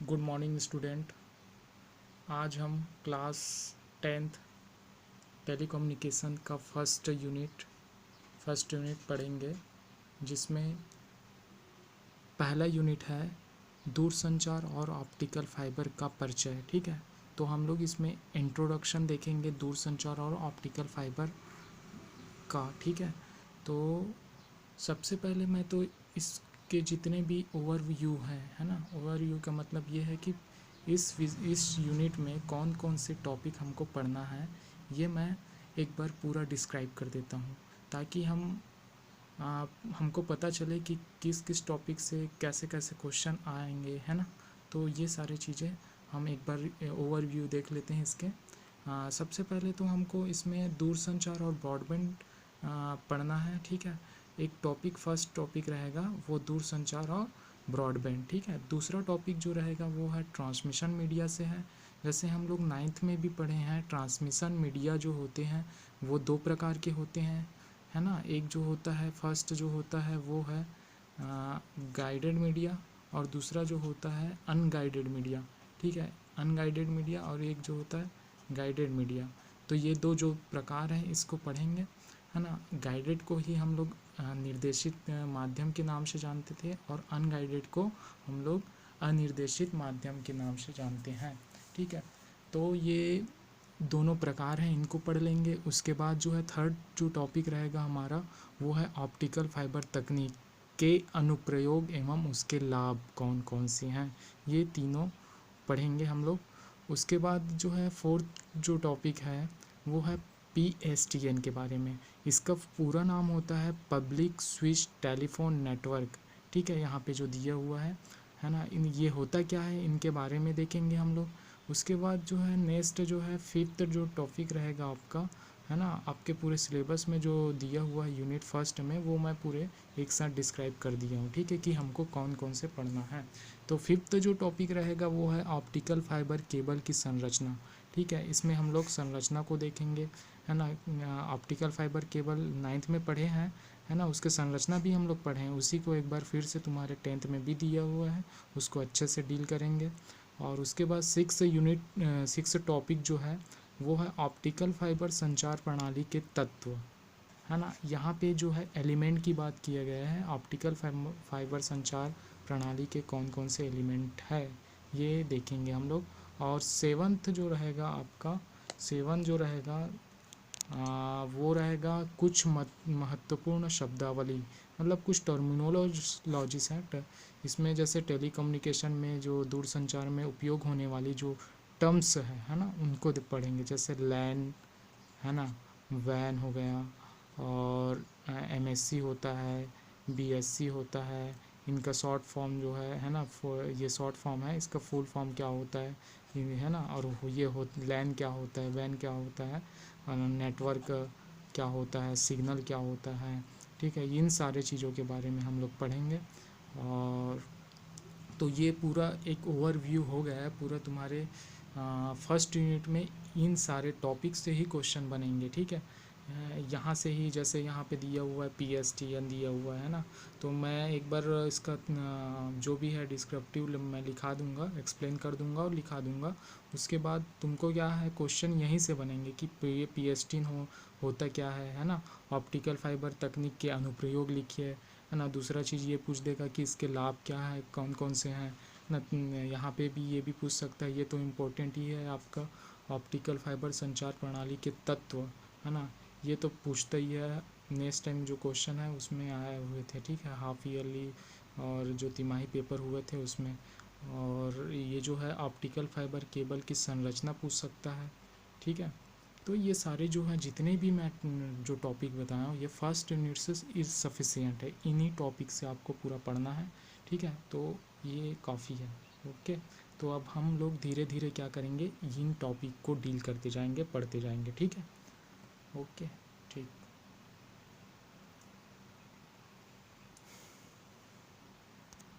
Good morning student. आज हम class 10th telecommunication का फर्स्ट यूनिट पढ़ेंगे, जिसमें पहला यूनिट है दूरसंचार और ऑप्टिकल फाइबर का परिचय। ठीक है, तो हम लोग इसमें इंट्रोडक्शन देखेंगे दूरसंचार और ऑप्टिकल फाइबर का। ठीक है, तो सबसे पहले मैं तो इसके जितने भी ओवरव्यू हैं, है ना, ओवरव्यू का मतलब ये है कि इस यूनिट में कौन कौन से टॉपिक हमको पढ़ना है, ये मैं एक बार पूरा डिस्क्राइब कर देता हूँ, ताकि हमको पता चले कि किस किस टॉपिक से कैसे कैसे क्वेश्चन आएंगे, है ना। तो ये सारी चीज़ें हम एक बार ओवरव्यू देख लेते हैं इसके। सबसे पहले तो हमको इसमें दूरसंचार और ब्रॉडबैंड पढ़ना है। ठीक है, एक फर्स्ट टॉपिक रहेगा वो दूरसंचार और ब्रॉडबैंड। ठीक है, दूसरा टॉपिक जो रहेगा वो है ट्रांसमिशन मीडिया से है। जैसे हम लोग 9th में भी पढ़े हैं, ट्रांसमिशन मीडिया जो होते हैं वो दो प्रकार के होते हैं, है ना। एक जो होता है फर्स्ट जो होता है वो है गाइडेड मीडिया, और दूसरा जो होता है अनगाइडेड मीडिया। ठीक है, अनगाइडेड मीडिया और एक जो होता है गाइडेड मीडिया। तो ये दो जो प्रकार हैं इसको पढ़ेंगे, है ना। गाइडेड को ही हम लोग निर्देशित माध्यम के नाम से जानते थे, और अनगाइडेड को हम लोग अनिर्देशित माध्यम के नाम से जानते हैं। ठीक है, तो ये दोनों प्रकार हैं, इनको पढ़ लेंगे। उसके बाद जो है थर्ड जो टॉपिक रहेगा हमारा वो है ऑप्टिकल फाइबर तकनीक के अनुप्रयोग एवं उसके लाभ कौन कौन से हैं, ये तीनों पढ़ेंगे हम लोग। उसके बाद जो है फोर्थ जो टॉपिक है वो है PSTN के बारे में। इसका पूरा नाम होता है पब्लिक स्विच टेलीफोन नेटवर्क। ठीक है, यहाँ पे जो दिया हुआ है ना, ये होता क्या है इनके बारे में देखेंगे हम लोग। उसके बाद जो है नेक्स्ट जो है फिफ्थ जो टॉपिक रहेगा आपका, है ना, आपके पूरे सिलेबस में जो दिया हुआ है यूनिट फर्स्ट में, वो मैं पूरे एक साथ डिस्क्राइब कर दिया हूँ। ठीक है, कि हमको कौन कौन से पढ़ना है। तो फिफ्थ जो टॉपिक रहेगा वो है ऑप्टिकल फाइबर केबल की संरचना। ठीक है, इसमें हम लोग संरचना को देखेंगे, है ना। ऑप्टिकल फाइबर केबल 9th में पढ़े हैं, है ना, उसके संरचना भी हम लोग पढ़े हैं, उसी को एक बार फिर से तुम्हारे 10th में भी दिया हुआ है, उसको अच्छे से डील करेंगे। और उसके बाद सिक्स टॉपिक जो है वो है ऑप्टिकल फाइबर संचार प्रणाली के तत्व, है ना। यहाँ पे जो है एलिमेंट की बात किया गया है, ऑप्टिकल फाइबर संचार प्रणाली के कौन कौन से एलिमेंट है ये देखेंगे हम लोग। और सेवंथ जो रहेगा आपका, सेवन जो रहेगा वो रहेगा कुछ महत्वपूर्ण शब्दावली, मतलब कुछ टर्मिनोलॉजीज हैं इसमें, जैसे टेलीकम्युनिकेशन में जो दूरसंचार में उपयोग होने वाली जो टर्म्स है ना, उनको पढ़ेंगे। जैसे लैन, है ना, वैन हो गया, और MSC होता है, BSC होता है, इनका शॉर्ट फॉर्म जो है ना, ये शॉर्ट फॉर्म है, इसका फुल फॉर्म क्या होता है ना। और ये लैन क्या होता है, वैन क्या होता है, नेटवर्क क्या होता है, सिग्नल क्या होता है। ठीक है, इन सारे चीज़ों के बारे में हम लोग पढ़ेंगे। और तो ये पूरा एक ओवरव्यू हो गया है पूरा तुम्हारे फर्स्ट यूनिट में। इन सारे टॉपिक से ही क्वेश्चन बनेंगे। ठीक है, यहाँ से ही, जैसे यहाँ पे दिया हुआ है PSTN दिया हुआ है ना, तो मैं एक बार इसका जो भी है डिस्क्रिप्टिव मैं लिखा दूंगा, एक्सप्लेन कर दूंगा और लिखा दूंगा। उसके बाद तुमको क्या है क्वेश्चन यहीं से बनेंगे कि PSTN होता क्या है ना। ऑप्टिकल फाइबर तकनीक के अनुप्रयोग लिखिए, है ना। दूसरा चीज़ ये पूछ देगा कि इसके लाभ क्या है, कौन कौन से हैं ना। यहाँ पे भी ये भी पूछ सकता है, ये तो इम्पोर्टेंट ही है आपका, ऑप्टिकल फाइबर संचार प्रणाली के तत्व, है ना, ये तो पूछता ही है। नेक्स्ट टाइम जो क्वेश्चन है उसमें आए हुए थे। ठीक है, हाफ ईयरली और जो तिमाही पेपर हुए थे उसमें। और ये जो है ऑप्टिकल फाइबर केबल की संरचना पूछ सकता है। ठीक है, तो ये सारे जो हैं जितने भी मैं जो टॉपिक बताया हूँ, ये फर्स्ट यूनिट से इज़ सफिशिएंट है, इन्हीं टॉपिक से आपको पूरा पढ़ना है। ठीक है, तो ये काफ़ी है। ओके, तो अब हम लोग धीरे धीरे क्या करेंगे, इन टॉपिक को डील करते जाएंगे, पढ़ते जाएंगे। ठीक है, ओके।